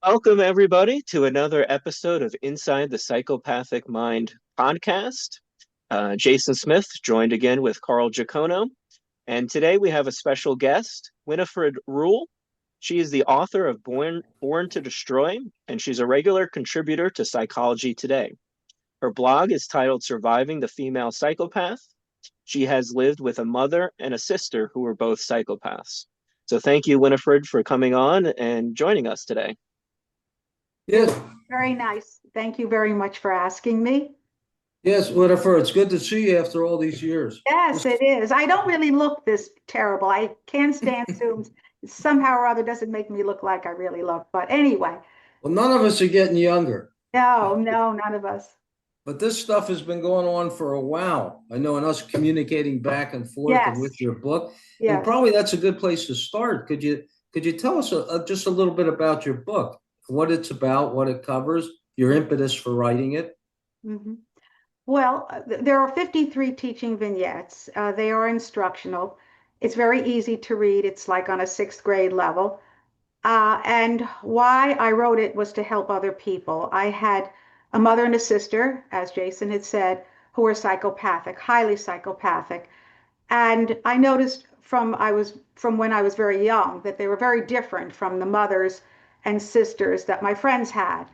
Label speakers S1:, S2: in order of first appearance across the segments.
S1: Welcome, everybody, to another episode of Inside the Psychopathic Mind podcast. Jason Smith joined again with Carl Giacono. And today we have a special guest, Winifred Rule. She is the author of Born to Destroy, and she's a regular contributor to Psychology Today. Her blog is titled Surviving the Female Psychopath. She has lived with a mother and a sister who were both psychopaths. So thank you, Winifred, for coming on and joining us today.
S2: Yes,
S3: Very nice. Thank you very much for asking me.
S2: yes, Winifred, it's good to see you after all these years.
S3: Yes, it is. I don't really look this terrible. I can't stand Zooms. Somehow or other doesn't make me look like I really look. But anyway,
S2: Well, none of us are getting younger,
S3: no, none of us.
S2: but this stuff has been going on for a while. I know, and us communicating back and forth and
S3: Yes,
S2: with your book, and
S3: yes.
S2: probably that's a good place to start. Could you tell us just a little bit about your book, what it's about, what it covers, your impetus for writing it?
S3: hmm Well, there are 53 teaching vignettes. They are instructional. It's very easy to read. It's like on a sixth grade level. And why I wrote it was to help other people. I had a mother and a sister, as Jason had said, who were psychopathic, highly psychopathic. And I noticed from when I was very young that they were very different from the mothers and sisters that my friends had.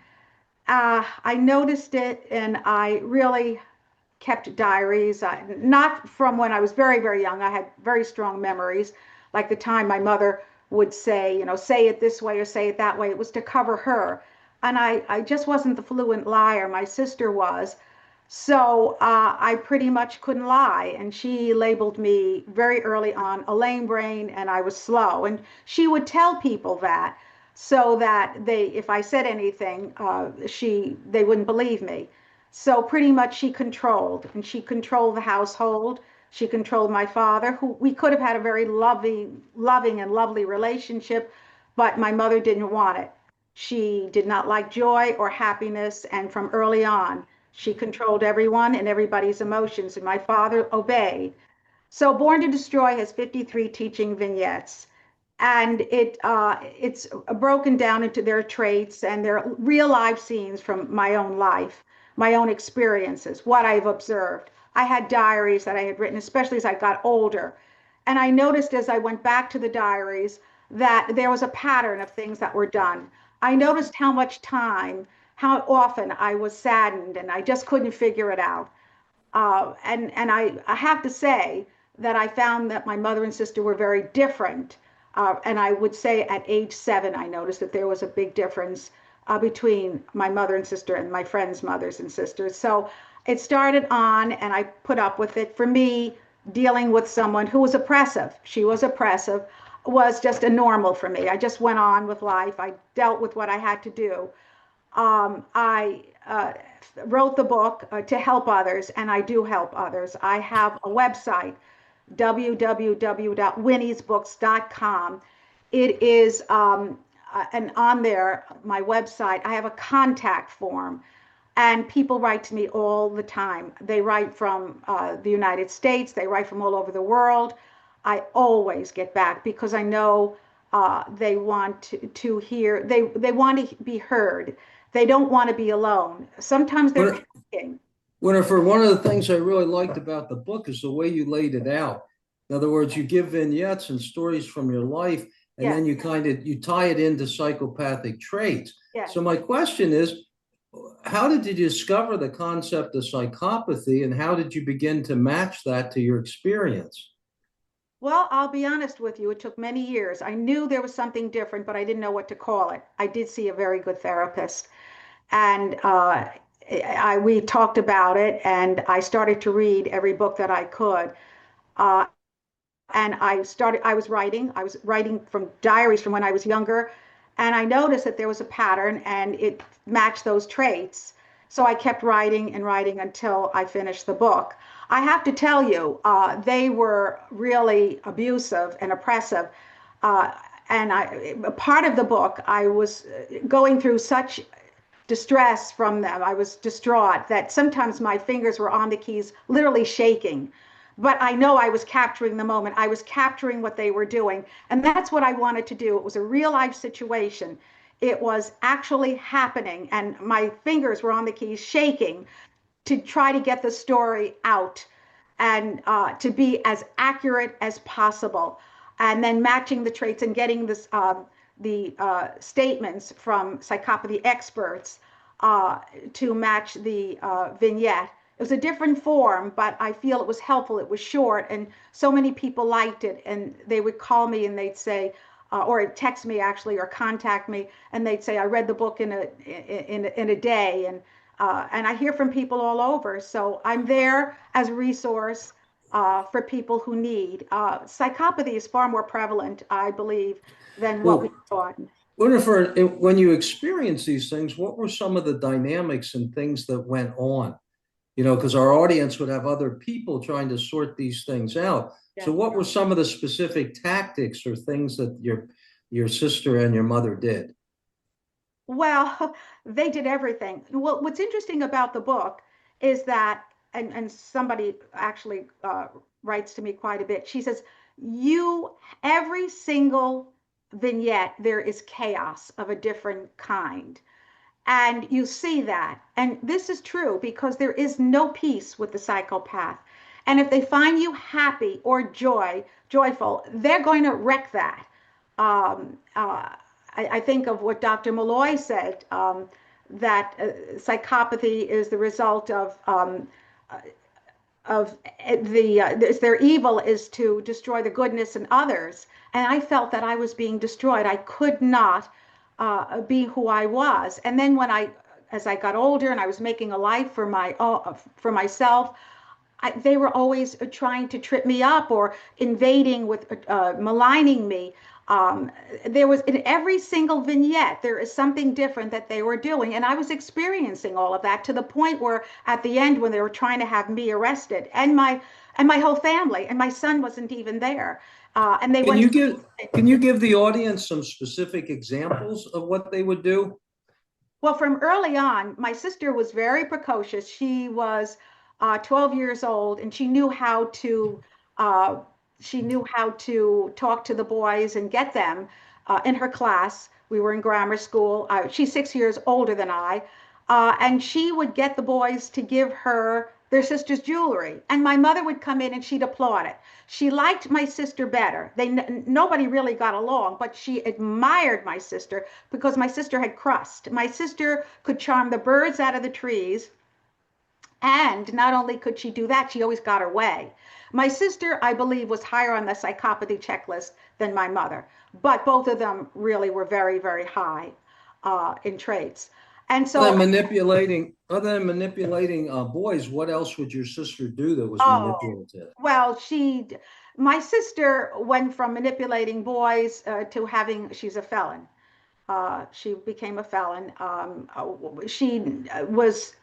S3: I noticed it, and I really kept diaries, not from when I was very, very young. I had very strong memories, like the time my mother would say, say it this way or say it that way. It was to cover her. And I just wasn't the fluent liar. My sister was. So I pretty much couldn't lie. And she labeled me very early on a lame brain, and I was slow. And she would tell people that so that if I said anything, they wouldn't believe me. So pretty much she controlled, and she controlled the household. She controlled my father, who we could have had a very loving and lovely relationship, but my mother didn't want it. She did not like joy or happiness, and from early on, she controlled everyone and everybody's emotions, and my father obeyed. So Born to Destroy has 53 teaching vignettes, and it's broken down into their traits and their real life scenes from my own life, my own experiences, what I've observed. I had diaries that I had written, especially as I got older. And I noticed as I went back to the diaries that there was a pattern of things that were done. I noticed how much time, how often I was saddened and I just couldn't figure it out. And I have to say that I found that my mother and sister were very different. And I would say at age 7, I noticed that there was a big difference between my mother and sister and my friends' mothers and sisters. So it started on, and I put up with it. For me, dealing with someone who was oppressive, she was oppressive, was just a normal for me. I just went on with life. I dealt with what I had to do. I wrote the book to help others, and I do help others. I have a website, www.winniesbooks.com. It is, and on there, my website, I have a contact form, and people write to me all the time. They write from the United States, they write from all over the world. I always get back because I know they want to hear, they want to be heard. They don't want to be alone. Sometimes they're
S2: Winif-
S3: thinking,
S2: Winifred, one of the things I really liked about the book is the way you laid it out. In other words, you give vignettes and stories from your life, and
S3: yes,
S2: then you tie it into psychopathic traits.
S3: yes.
S2: So my question is, how did you discover the concept of psychopathy, and how did you begin to match that to your experience?
S3: Well, I'll be honest with you, it took many years. I knew there was something different, but I didn't know what to call it. I did see a very good therapist, and we talked about it, and I started to read every book that I could. Uh, and I was writing from diaries from when I was younger, and I noticed that there was a pattern and it matched those traits. So I kept writing and writing until I finished the book. I have to tell you, they were really abusive and oppressive. Uh, and part of the book, I was going through such distress from them. I was distraught that sometimes my fingers were on the keys, literally shaking. But I know I was capturing the moment. I was capturing what they were doing. And that's what I wanted to do. It was a real life situation. It was actually happening, and my fingers were on the keys shaking to try to get the story out and to be as accurate as possible, and then matching the traits and getting the statements from psychopathy experts to match the vignette. It was a different form, but I feel it was helpful. It was short, and so many people liked it, and they would call me and they'd say, or text me actually, or contact me, and they'd say, "I read the book in a day," and I hear from people all over. So I'm there as a resource for people who need. Psychopathy is far more prevalent, I believe, than what we
S2: Well,
S3: thought.
S2: Winifred, when you experience these things, what were some of the dynamics and things that went on? Because our audience would have other people trying to sort these things out. So
S3: Yeah.
S2: what were some of the specific tactics or things that your sister and your mother did?
S3: Well, they did everything. Well, what's interesting about the book is that, and somebody actually writes to me quite a bit. She says, every single vignette, there is chaos of a different kind. And you see that. And this is true because there is no peace with the psychopath. And if they find you happy or joyful, they're going to wreck that. Um, uh, I think of what Dr. Malloy said, that psychopathy is the result of their evil is to destroy the goodness in others. And I felt that I was being destroyed. I could not be who I was. And then as I got older and I was making a life for myself, they were always trying to trip me up or invading with maligning me. There was in every single vignette, there is something different that they were doing. And I was experiencing all of that to the point where at the end, when they were trying to have me arrested and my whole family, and my son wasn't even there. And they
S2: Can
S3: went,
S2: you give can you give the audience some specific examples of what they would do?
S3: well, from early on, my sister was very precocious. She was 12 years old, and uh, she knew how to talk to the boys and get them in her class. We were in grammar school. She's 6 years older than I, and she would get the boys to give her their sister's jewelry, and my mother would come in and she'd applaud it. She liked my sister better. Nobody really got along, but she admired my sister because my sister had crust. My sister could charm the birds out of the trees, and not only could she do that, she always got her way. My sister, I believe, was higher on the psychopathy checklist than my mother, but both of them really were very, very high in traits. And so,
S2: Other than manipulating boys, what else would your sister do that was
S3: oh,
S2: manipulative?
S3: well, my sister went from manipulating boys to she's a felon. She became a felon. She was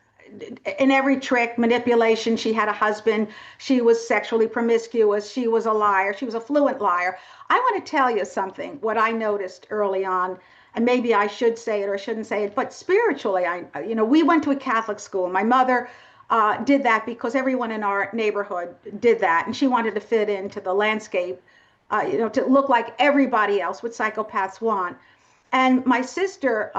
S3: in every trick, manipulation. She had a husband. She was sexually promiscuous. She was a liar. She was a fluent liar. I want to tell you something, what I noticed early on, and maybe I should say it or shouldn't say it, but spiritually, we went to a Catholic school. My mother did that because everyone in our neighborhood did that, and she wanted to fit into the landscape, to look like everybody else, what psychopaths want. And my sister,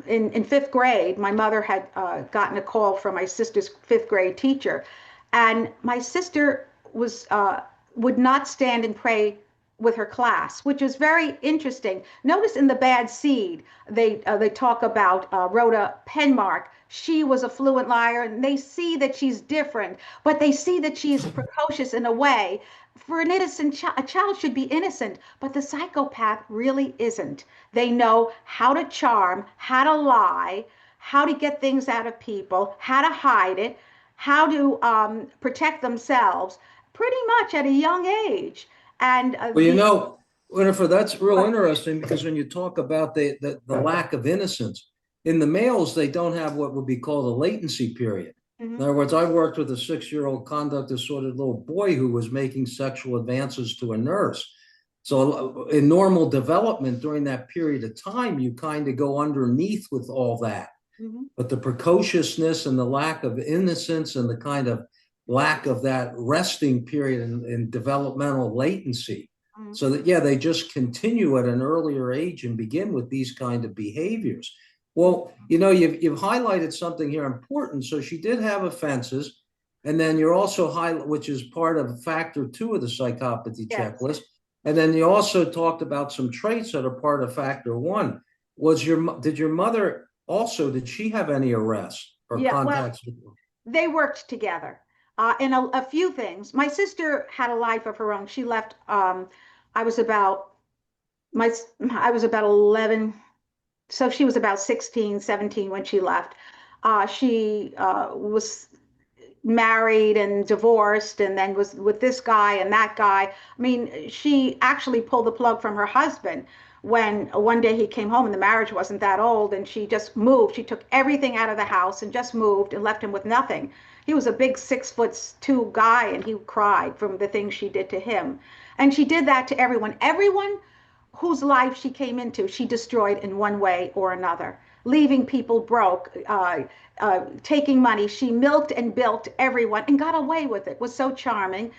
S3: in fifth grade, my mother had gotten a call from my sister's fifth grade teacher, and my sister would not stand and pray with her class, which is very interesting. Notice in the bad seed, they talk about Rhoda Penmark. She was a fluent liar, and they see that she's different, but they see that she's precocious in a way. For an innocent child, a child should be innocent, but the psychopath really isn't. They know how to charm, how to lie, how to get things out of people, how to hide it, how to protect themselves, pretty much at a young age. And
S2: Well, Winifred, that's real interesting because when you talk about the lack of innocence, in the males, they don't have what would be called a latency period. In other words, I worked with a 6-year-old conduct disordered little boy who was making sexual advances to a nurse. So in normal development during that period of time, you kind of go underneath with all that. But the precociousness and the lack of innocence and the kind of lack of that resting period in developmental latency
S3: Mm.
S2: So that, yeah, they just continue at an earlier age and begin with these kind of behaviors. Well, you've highlighted something here important. So she did have offenses, and then you're also which is part of factor 2 of the psychopathy
S3: Yes.
S2: checklist. And then you also talked about some traits that are part of factor 1. Did your mother also, did she have any arrests or
S3: Yeah. Well,
S2: contacts with you?
S3: they worked together in a few things. My sister had a life of her own. She left. I was about my I was about 11, so she was about 16, 17 when she left. She was married and divorced and then was with this guy and that guy. I mean, she actually pulled the plug from her husband when one day he came home and the marriage wasn't that old, and she just moved. She took everything out of the house and just moved and left him with nothing. He was a big 6'2" guy, and he cried from the things she did to him. And she did that to everyone. Everyone whose life she came into, she destroyed in one way or another, leaving people broke, taking money. She milked and bilked everyone and got away with it. Was so charming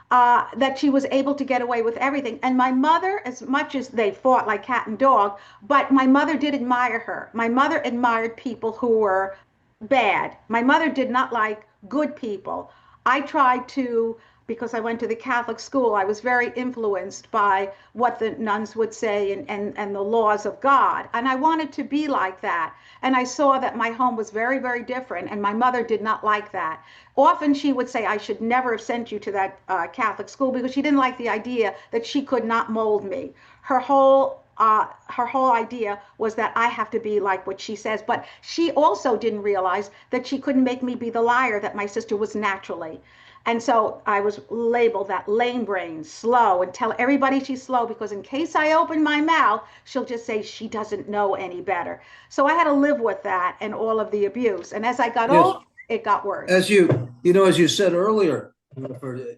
S3: that she was able to get away with everything. And my mother, as much as they fought like cat and dog, but my mother did admire her. My mother admired people who were bad. My mother did not like good people. I tried to, because I went to the Catholic school, I was very influenced by what the nuns would say and the laws of God. And I wanted to be like that. And I saw that my home was very, very different. And my mother did not like that. Often she would say, I should never have sent you to that Catholic school, because she didn't like the idea that she could not mold me. Her whole idea was that I have to be like what she says. But she also didn't realize that she couldn't make me be the liar that my sister was naturally. And so I was labeled that lame brain, slow, and tell everybody she's slow, because in case I open my mouth, she'll just say she doesn't know any better. So I had to live with that and all of the abuse. And as I got
S2: Yes.
S3: older, it got worse.
S2: As you said earlier,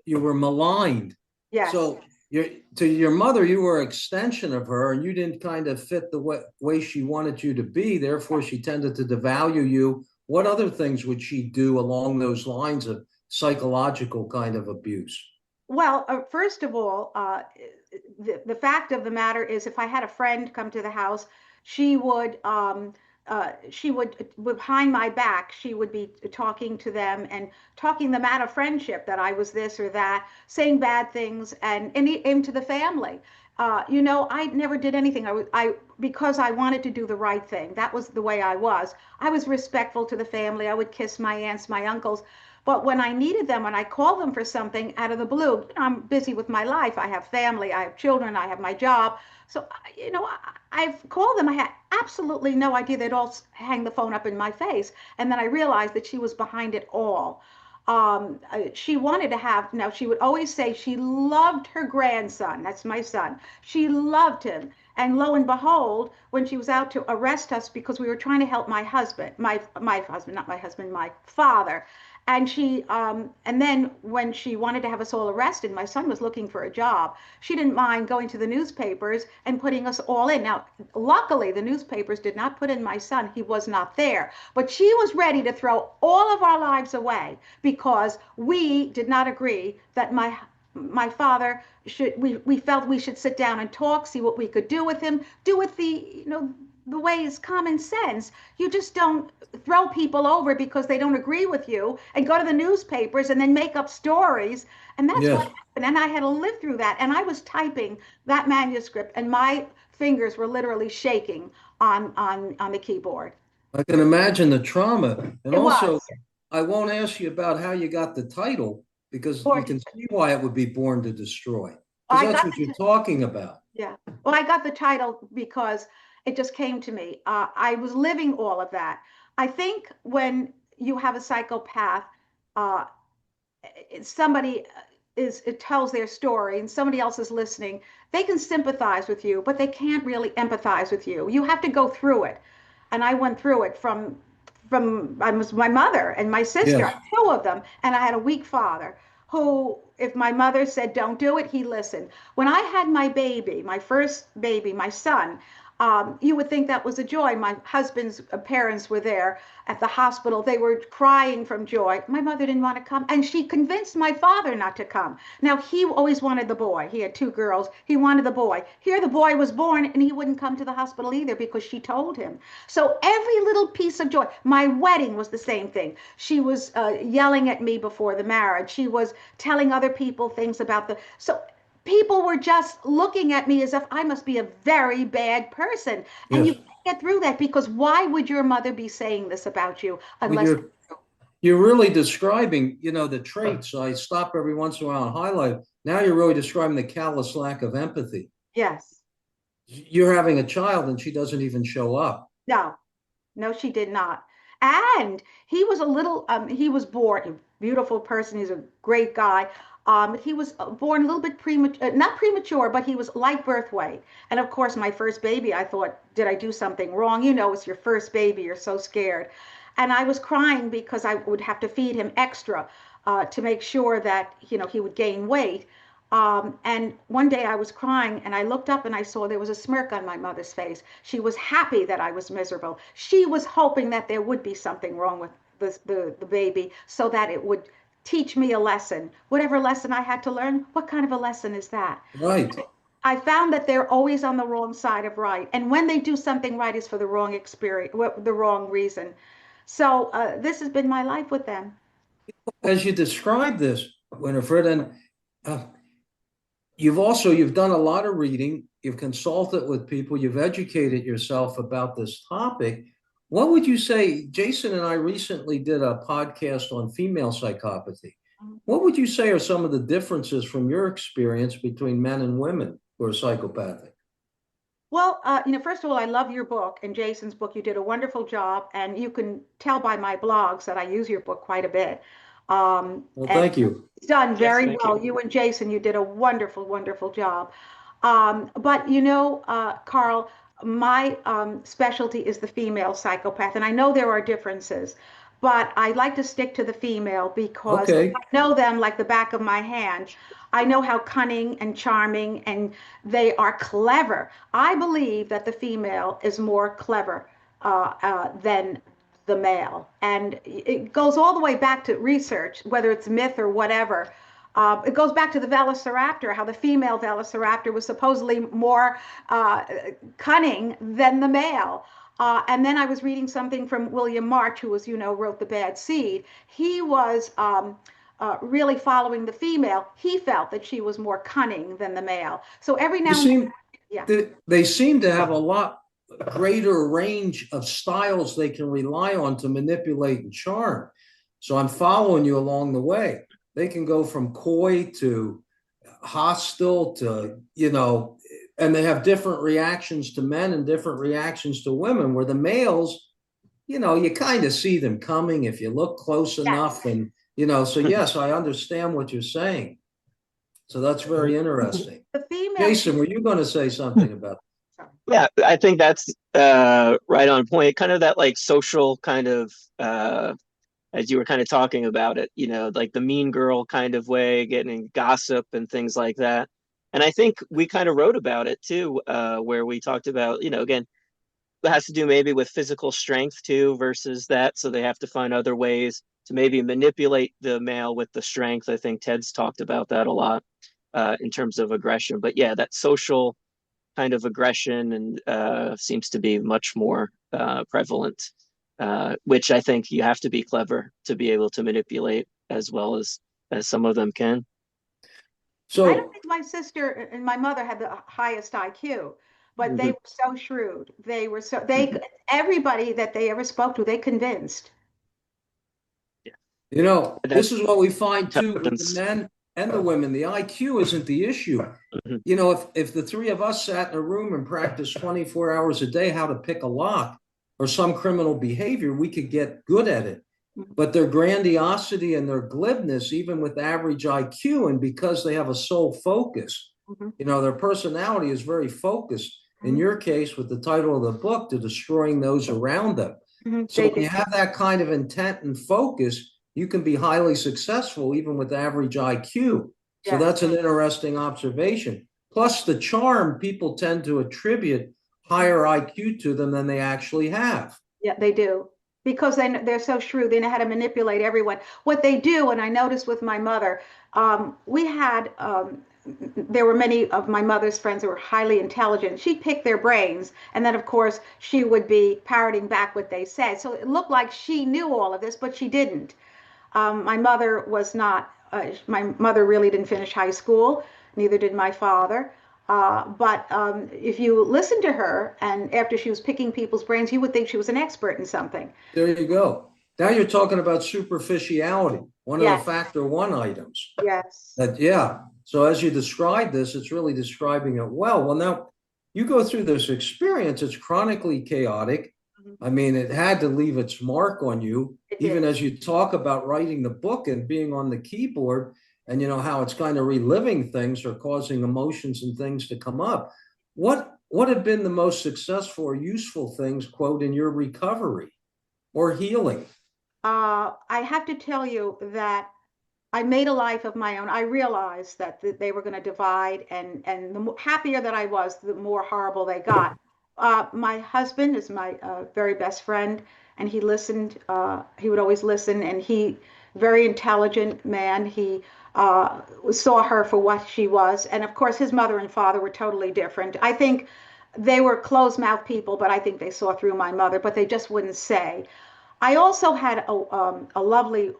S2: you were maligned.
S3: Yes.
S2: So to your mother, you were an extension of her, and you didn't kind of fit the way she wanted you to be. Therefore, she tended to devalue you. What other things would she do along those lines of psychological kind of abuse?
S3: Well, first of all, the fact of the matter is, if I had a friend come to the house, she would behind my back, she would be talking to them and talking them out of friendship, that I was this or that, saying bad things, and into the family. I never did anything. I because I wanted to do the right thing. That was the way I was. I was respectful to the family. I would kiss my aunts, my uncles. But when I needed them, when I called them for something out of the blue, I'm busy with my life. I have family, I have children, I have my job. So, I've called them. I had absolutely no idea they'd all hang the phone up in my face. And then I realized that she was behind it all. She wanted to have, now she would always say she loved her grandson. That's my son. She loved him. And lo and behold, when she was out to arrest us because we were trying to help my husband, my husband, not my husband, my father. And then when she wanted to have us all arrested, my son was looking for a job. She didn't mind going to the newspapers and putting us all in. Now, luckily, the newspapers did not put in my son. He was not there. But she was ready to throw all of our lives away because we did not agree that my father should, we felt we should sit down and talk, see what we could do with him, do with the way is common sense. You just don't throw people over because they don't agree with you and go to the newspapers and then make up stories. And that's what
S2: Yes.
S3: happened. And I had to live through that. And I was typing that manuscript and my fingers were literally shaking on the keyboard.
S2: I can imagine the trauma. And
S3: It
S2: also,
S3: was.
S2: I won't ask you about how you got the title, because we can see why it would be Born to Destroy, because
S3: I
S2: that's
S3: got
S2: what you're talking about.
S3: Yeah. Well, I got the title because it just came to me. I was living all of that. I think when you have a psychopath, uh, somebody it tells their story and somebody else is listening, they can sympathize with you, but they can't really empathize with you. You have to go through it. And I went through it from I was my mother and my sister,
S2: Yes.
S3: two of them, and I had a weak father who, if my mother said don't do it, he listened. When I had my baby, my first baby, my son, You would think that was a joy. My husband's parents were there at the hospital. They were crying from joy. My mother didn't want to come, and she convinced my father not to come. Now, he always wanted the boy. He had two girls. He wanted the boy. Here, the boy was born, and he wouldn't come to the hospital either because she told him. So every little piece of joy. My wedding was the same thing. She was yelling at me before the marriage. She was telling other people things about the. So people were just looking at me as if I must be a very bad person. And
S2: Yes.
S3: you can't get through that, because why would your mother be saying this about you
S2: Well,
S3: unless
S2: you're really describing, the traits. I stop every once in a while and highlight. Now you're really describing the callous lack of empathy.
S3: yes.
S2: You're having a child and she doesn't even show up.
S3: No, no, she did not. And he was a little, he was born, a beautiful person. He's a great guy. He was born a little bit premature, not premature, but he was light birth weight. And of course, my first baby, I thought, did I do something wrong? You know, it's your first baby. You're so scared. And I was crying because I would have to feed him extra to make sure that, he would gain weight. And one day I was crying and I looked up and I saw there was a smirk on my mother's face. She was happy that I was miserable. She was hoping that there would be something wrong with the baby so that it would teach me a lesson. Whatever lesson I had to learn, what kind of a lesson is that?
S2: Right.
S3: I found that they're always on the wrong side of right. And when they do something right, it's for the wrong experience, the wrong reason. So this has been my life with them.
S2: As you describe this, Winifred, and uh, you've done a lot of reading, you've consulted with people, you've educated yourself about this topic. What would you say? Jason and I recently did a podcast on female psychopathy. What would you say are some of the differences from your experience between men and women who are psychopathic?
S3: Well, first of all, I love your book and Jason's book. You did a wonderful job, and you can tell by my blogs that I use your book quite a bit.
S2: Well,
S3: And
S2: thank you.
S3: it's done
S1: Yes,
S3: very
S1: thank
S3: well.
S1: you.
S3: You and Jason, you did a wonderful, wonderful job. But Carl, my specialty is the female psychopath, and I know there are differences, but I like to stick to the female because I
S2: Okay.
S3: know them like the back of my hand. I know how cunning and charming, and they are clever. I believe that the female is more clever than the male, and it goes all the way back to research, whether it's myth or whatever. It goes back to the Velociraptor, how the female Velociraptor was supposedly more cunning than the male. And then I was reading something from William March, who wrote The Bad Seed. He was really following the female. He felt that she was more cunning than the male. So every
S2: You
S3: now and then,
S2: seem
S3: yeah.
S2: they seem to have a lot greater range of styles they can rely on to manipulate and charm. So I'm following you along the way. They can go from coy to hostile to, and they have different reactions to men and different reactions to women, where the males, you kind of see them coming if you look close enough. And, so yes, I understand what you're saying. So that's very interesting.
S3: The female.
S2: Jason, were you going to say something about
S1: Yeah, I think that's right on point. Kind of that like social kind of as you were kind of talking about it, like the mean girl kind of way, getting gossip and things like that. And I think we kind of wrote about it too, where we talked about, again, it has to do maybe with physical strength too versus that. So they have to find other ways to maybe manipulate the male with the strength. I think Ted's talked about that a lot in terms of aggression. But yeah, that social kind of aggression and seems to be much more prevalent, which I think you have to be clever to be able to manipulate as well as some of them can.
S3: I don't
S2: So
S3: think my sister and my mother had the highest IQ, but they were so shrewd. They were everybody that they ever spoke to, they convinced.
S2: this is what we find too with the
S1: Intelligence.
S2: men and the women. The IQ isn't the issue.
S1: Mhm.
S2: If the three of us sat in a room and practiced 24 hours a day how to pick a lock or some criminal behavior, we could get good at it. But their grandiosity and their glibness, even with average IQ, and because they have a sole focus, their personality is very focused. In your case, with the title of the book, to destroying those around them. So when you have that kind of intent and focus, you can be highly successful even with average IQ. So that's an interesting observation. Plus the charm, people tend to attribute higher IQ to them than they actually have.
S3: Yeah, they do. Because they're so shrewd, they know how to manipulate everyone. What they do, and I noticed with my mother, we had, there were many of my mother's friends who were highly intelligent. She'd pick their brains, and then, of course, she would be parroting back what they said. So it looked like she knew all of this, but she didn't. My mother was not, my mother really didn't finish high school, neither did my father. But if you listen to her, and after she was picking people's brains, you would think she was an expert in something.
S2: There you go. Now you're talking about superficiality, one of the
S3: Yes,
S2: factor one items.
S3: yes.
S2: That, yeah. So as you describe this, it's really describing it well. Well, now you go through this experience, it's chronically chaotic.
S3: Mhm.
S2: I mean, it had to leave its mark on you,
S3: It
S2: even
S3: did.
S2: as you talk about writing the book and being on the keyboard, and you know how it's kind of reliving things or causing emotions and things to come up. What have been the most successful or useful things, quote, in your recovery or healing?
S3: I have to tell you that I made a life of my own. I realized that they were going to divide, and the happier that I was, the more horrible they got. My husband is my very best friend, and he listened. He would always listen, and he, very intelligent man. He saw her for what she was, and of course, his mother and father were totally different. I think they were closed-mouth people, but I think they saw through my mother, but they just wouldn't say. I also had a lovely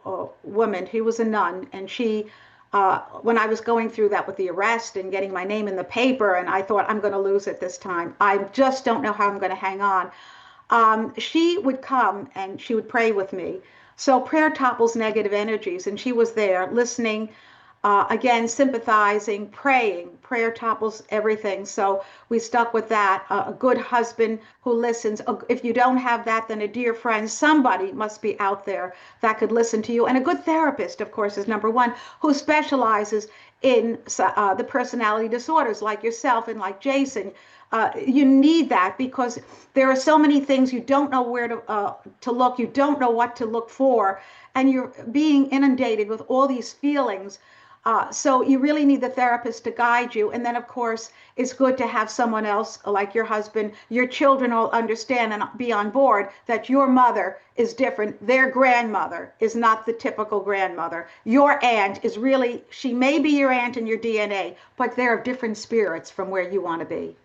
S3: woman who was a nun, and she, when I was going through that with the arrest and getting my name in the paper, and I thought, I'm going to lose it this time. I just don't know how I'm going to hang on. She would come and she would pray with me. So prayer topples negative energies, and she was there listening, again, sympathizing, praying. Prayer topples everything. So we stuck with that. A good husband who listens. If you don't have that, then a dear friend, somebody must be out there that could listen to you. And a good therapist, of course, is number one, who specializes in the personality disorders like yourself and like Jason. You need that because there are so many things you don't know where to look. You don't know what to look for, and you're being inundated with all these feelings. So you really need the therapist to guide you. And then, of course, it's good to have someone else like your husband. Your children will understand and be on board that your mother is different. Their grandmother is not the typical grandmother. Your aunt is really, she may be your aunt in your DNA, but they're different spirits from where you want to be.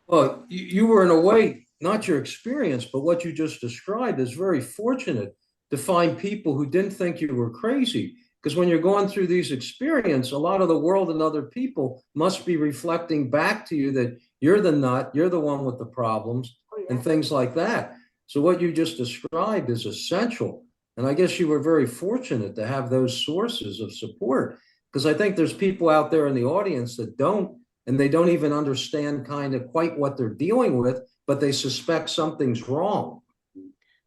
S2: Well, you were in a way, not your experience, but what you just described is very fortunate to find people who didn't think you were crazy. Because when you're going through these experiences, a lot of the world and other people must be reflecting back to you that you're the nut, you're the one with the problems,
S3: Oh,
S2: and
S3: yeah.
S2: things like that. So what you just described is essential. And I guess you were very fortunate to have those sources of support. Because I think there's people out there in the audience that don't, and they don't even understand kind of quite what they're dealing with, but they suspect something's wrong.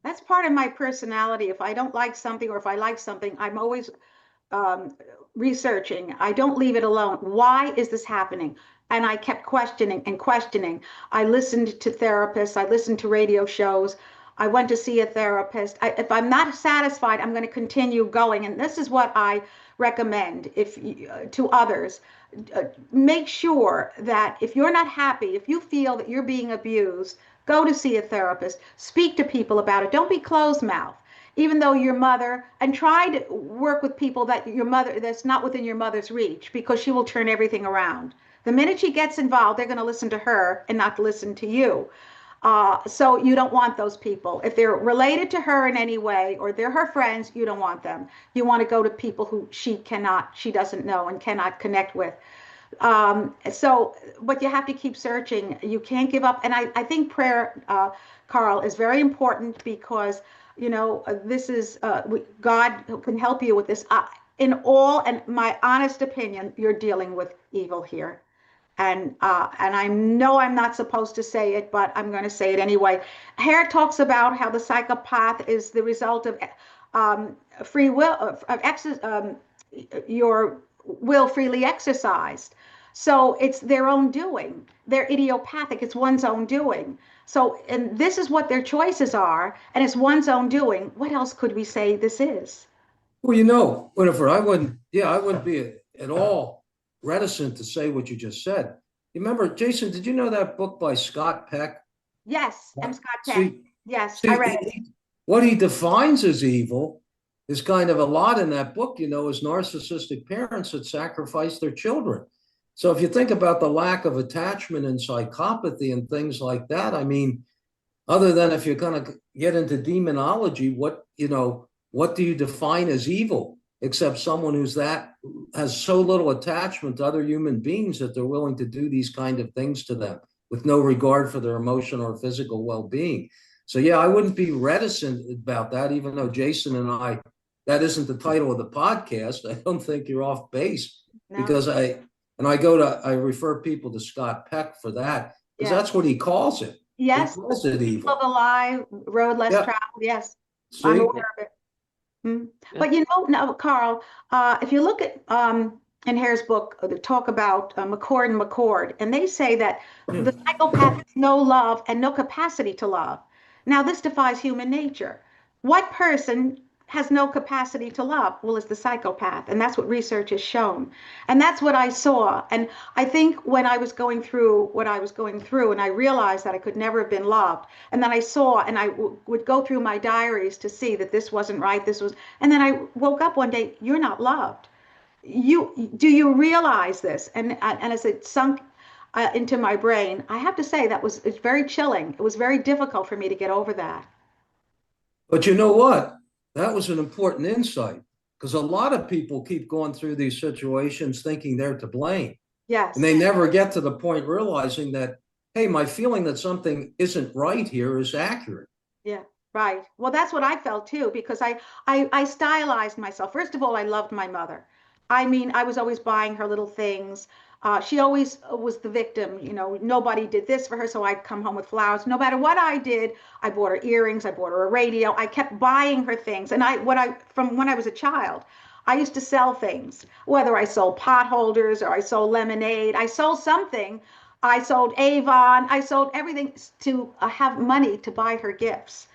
S3: That's part of my personality. If I don't like something or if I like something, I'm always um, researching. I don't leave it alone. Why is this happening? And I kept questioning and questioning. I listened to therapists. I listened to radio shows. I went to see a therapist. If I'm not satisfied, I'm going to continue going. And this is what I recommend if to others. Make sure that if you're not happy, if you feel that you're being abused, go to see a therapist. Speak to people about it. Don't be closed mouth even though your mother, and try to work with people that your mother, that's not within your mother's reach, because she will turn everything around. The minute she gets involved, they're going to listen to her and not listen to you. So you don't want those people. If they're related to her in any way or they're her friends, you don't want them. You want to go to people who she doesn't know and cannot connect with. But you have to keep searching. You can't give up. And I think prayer, Carl, is very important because, this is, God can help you with this. And my honest opinion, you're dealing with evil here. And I know I'm not supposed to say it, but I'm going to say it anyway. Hare talks about how the psychopath is the result of free will, your will freely exercised. So it's their own doing. They're idiopathic. It's one's own doing. So, and this is what their choices are, and it's one's own doing. What else could we say this is?
S2: Well, Winifred, I wouldn't be at all reticent to say what you just said. You remember, Jason, did you know that book by Scott Peck,
S3: Yes, M. Scott Peck.
S2: See,
S3: Yes, I
S2: see,
S3: read it.
S2: what he defines as evil is kind of a lot in that book, as narcissistic parents that sacrifice their children. So if you think about the lack of attachment and psychopathy and things like that, I mean, other than if you're going to get into demonology, what do you define as evil except someone has so little attachment to other human beings that they're willing to do these kind of things to them with no regard for their emotional or physical well-being. So yeah, I wouldn't be reticent about that, even though Jason and I, that isn't the title of the podcast. I don't think you're off base because I refer people to Scott Peck for that, because that's what he calls it.
S3: Yes.
S2: He calls it evil.
S3: Of the lie, road less traveled. Yes.
S2: See?
S3: I'm aware of it. But now, Carl, if you look at in Hare's book, they talk about McCord and McCord, and they say that the psychopath has no love and no capacity to love. Now, this defies human nature. What person has no capacity to love? Well, it's the psychopath, and that's what research has shown. And that's what I saw. And I think when I was going through what I was going through, and I realized that I could never have been loved, and then I saw, and I would go through my diaries to see that this wasn't right, and then I woke up one day, you're not loved. Do you realize this? And as it sunk into my brain, I have to say it's very chilling. It was very difficult for me to get over that.
S2: But you know what? That was an important insight, because a lot of people keep going through these situations thinking they're to blame.
S3: Yes.
S2: And they never get to the point realizing that, hey, my feeling that something isn't right here is accurate.
S3: Yeah, right. Well, that's what I felt too, because I stylized myself. First of all, I loved my mother. I mean, I was always buying her little things. She always was the victim. Nobody did this for her, so I'd come home with flowers. No matter what I did, I bought her earrings, I bought her a radio. I kept buying her things. And from when I was a child, I used to sell things, whether I sold pot holders or I sold lemonade. I sold something. I sold Avon. I sold everything to have money to buy her gifts.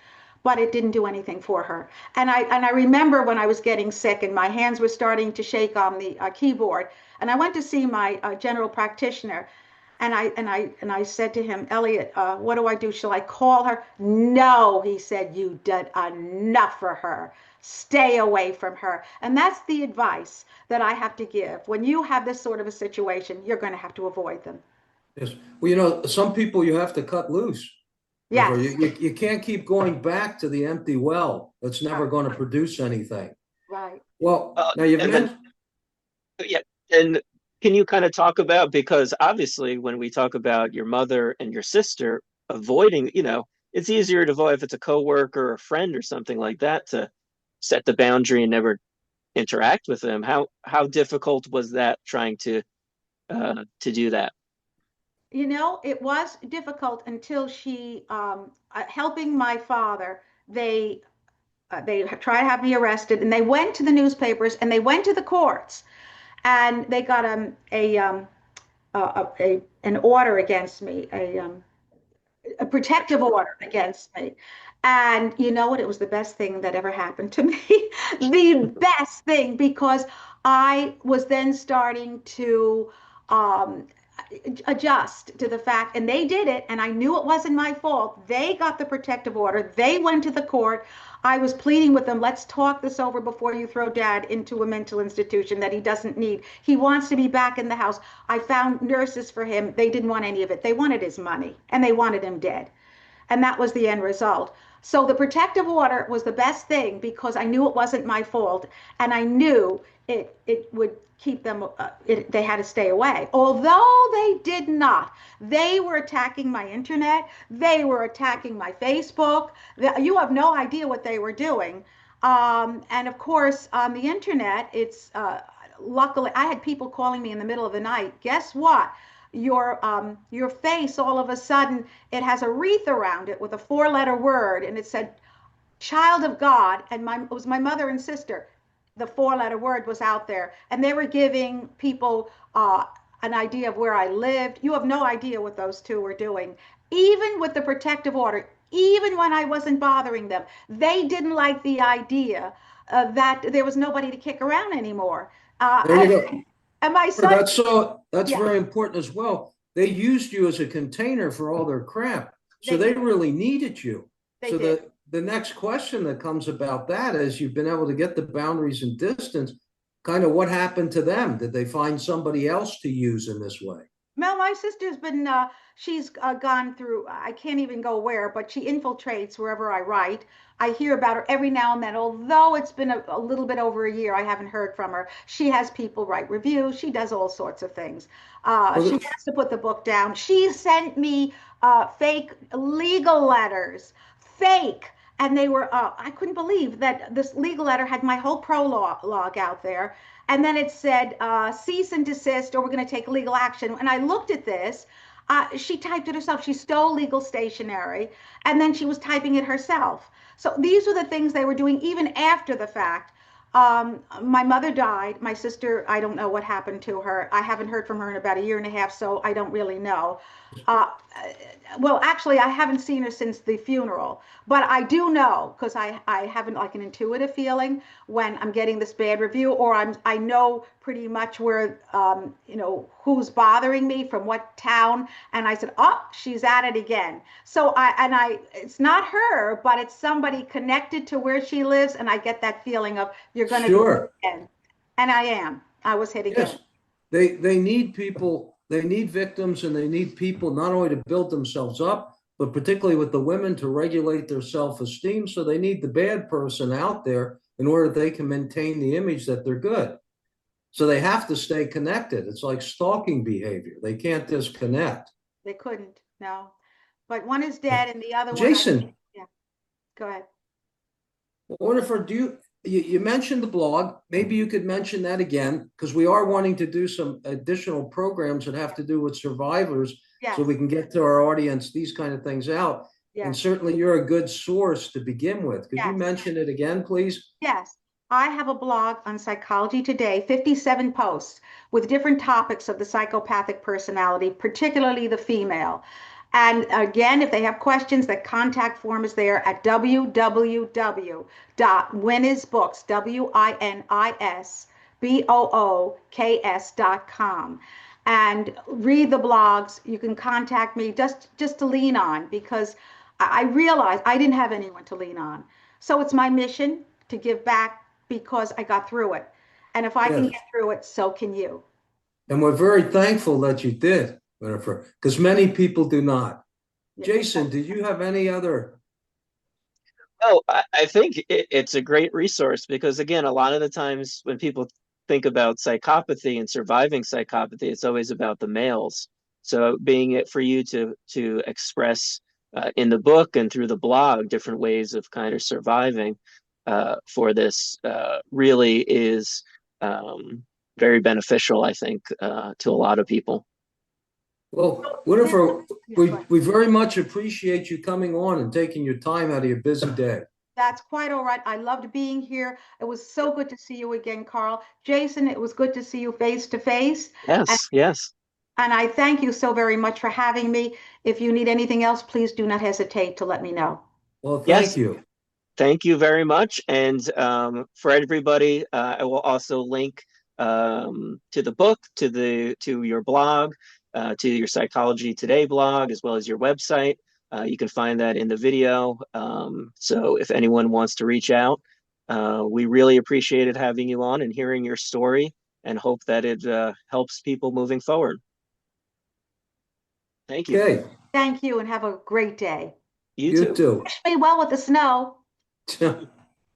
S3: But it didn't do anything for her. And I remember when I was getting sick and my hands were starting to shake on the keyboard, and I went to see my general practitioner, and I said to him, Elliot, what do I do? Shall I call her? No, he said, you did enough for her. Stay away from her. And that's the advice that I have to give. When you have this sort of a situation, you're going to have to avoid them.
S2: Yes. Well, some people you have to cut loose.
S3: Yes.
S2: You can't keep going back to the empty well that's never going to produce anything.
S3: Right.
S2: Well, now you've mentioned.
S1: Yeah. And can you kind of talk about, because obviously when we talk about your mother and your sister, avoiding, it's easier to avoid if it's a coworker or a friend or something like that, to set the boundary and never interact with them. How difficult was that, trying to do that?
S3: It was difficult until she, helping my father, they tried to have me arrested, and they went to the newspapers and they went to the courts, and they got an order against me, a protective order against me. And you know what? It was the best thing that ever happened to me. The best thing, because I was then starting to adjust to the fact, and they did it, and I knew it wasn't my fault. They got the protective order. They went to the court. I was pleading with them, let's talk this over before you throw dad into a mental institution that he doesn't need. He wants to be back in the house. I found nurses for him. They didn't want any of it. They wanted his money, and they wanted him dead. And that was the end result. So the protective order was the best thing, because I knew it wasn't my fault, and I knew it would keep them, they had to stay away. Although they did not. They were attacking my internet. They were attacking my Facebook. You have no idea what they were doing. And of course, on the internet, it's luckily, I had people calling me in the middle of the night. Guess what? Your face, all of a sudden, it has a wreath around it with a 4-letter word, and it said, child of God, and it was my mother and sister. The 4-letter word was out there, and they were giving people an idea of where I lived. You have no idea what those two were doing. Even with the protective order, even when I wasn't bothering them, they didn't like the idea that there was nobody to kick around anymore.
S2: There you go.
S3: And my son,
S2: that's very important as well. They used you as a container for all their crap. So they really needed you.
S3: They
S2: So
S3: did.
S2: the next question that comes about that is you've been able to get the boundaries and distance. Kind of what happened to them? Did they find somebody else to use in this way?
S3: Mel, my sister's been, she's gone through, I can't even go where, but she infiltrates wherever I write. I hear about her every now and then, although it's been a little bit over a year, I haven't heard from her. She has people write reviews. She does all sorts of things. She
S2: Well,
S3: has to put the book down. She sent me fake legal letters, fake. And they were, I couldn't believe that this legal letter had my whole prologue out there. And then it said, cease and desist, or we're going to take legal action. And I looked at this. She typed it herself. She stole legal stationery, and then she was typing it herself. So these were the things they were doing even after the fact. My mother died. My sister, I don't know what happened to her. I haven't heard from her in about a year and a half, so I don't really know. Uh, well, actually, I haven't seen her since the funeral, but I do know because I haven't like an intuitive feeling when I'm getting this bad review, or I know pretty much where who's bothering me from what town, and I said, oh, she's at it again. So it's not her, but it's somebody connected to where she lives, and I get that feeling of you're going to be hit
S2: sure.
S3: again, and I am. I was hit again.
S2: Yes. They need people, they need victims, and they need people not only to build themselves up, but particularly with the women to regulate their self-esteem. So they need the bad person out there in order they can maintain the image that they're good. So they have to stay connected. It's like stalking behavior. They can't disconnect.
S3: They couldn't, no. But one is dead, and the other one,
S2: Jason,
S3: yeah, go ahead.
S2: Winifred, you mentioned the blog. Maybe you could mention that again, because we are wanting to do some additional programs that have to do with survivors,
S3: Yes,
S2: so we can get to our audience these kind of things out. And
S3: yes,
S2: certainly you're a good source to begin with. Could you
S3: yes,
S2: mention it again, please?
S3: yes. I have a blog on Psychology Today, 57 posts with different topics of the psychopathic personality, particularly the female. And again, if they have questions, the contact form is there at www.winisbooks, WINISBOOKS.com. And read the blogs. You can contact me just to lean on, because I realized I didn't have anyone to lean on. So it's my mission to give back because I got through it. And if I can
S2: Yes.
S3: get through it, so can you.
S2: And we're very thankful that you did, Winifred, because many people do not.
S3: Yeah.
S2: Jason, did you have any other?
S1: Oh, I think it's a great resource because, again, a lot of the times when people think about psychopathy and surviving psychopathy, it's always about the males. So, being it for you to express in the book and through the blog different ways of kind of surviving for this really is very beneficial, I think, to a lot of people.
S2: Well, Winifred,
S3: Yeah,
S2: we very much appreciate you coming on and taking your time out of your busy day.
S3: that's quite all right. I loved being here. It was so good to see you again, Carl. Jason, it was good to see you face to face. And,
S1: Yes, yes.
S3: and I thank you so very much for having me. If you need anything else, please do not hesitate to let me know.
S2: Well,
S1: Yes,
S2: thank you.
S1: thank you very much. And for everybody, I will also link to the book, to your blog, to your Psychology Today blog, as well as your website. You can find that in the video. So if anyone wants to reach out, we really appreciated having you on and hearing your story, and hope that it helps people moving forward. Thank you.
S2: Okay,
S3: Thank you and have a great day.
S1: You
S2: you
S1: too.
S2: too.
S3: Wish me well with the snow.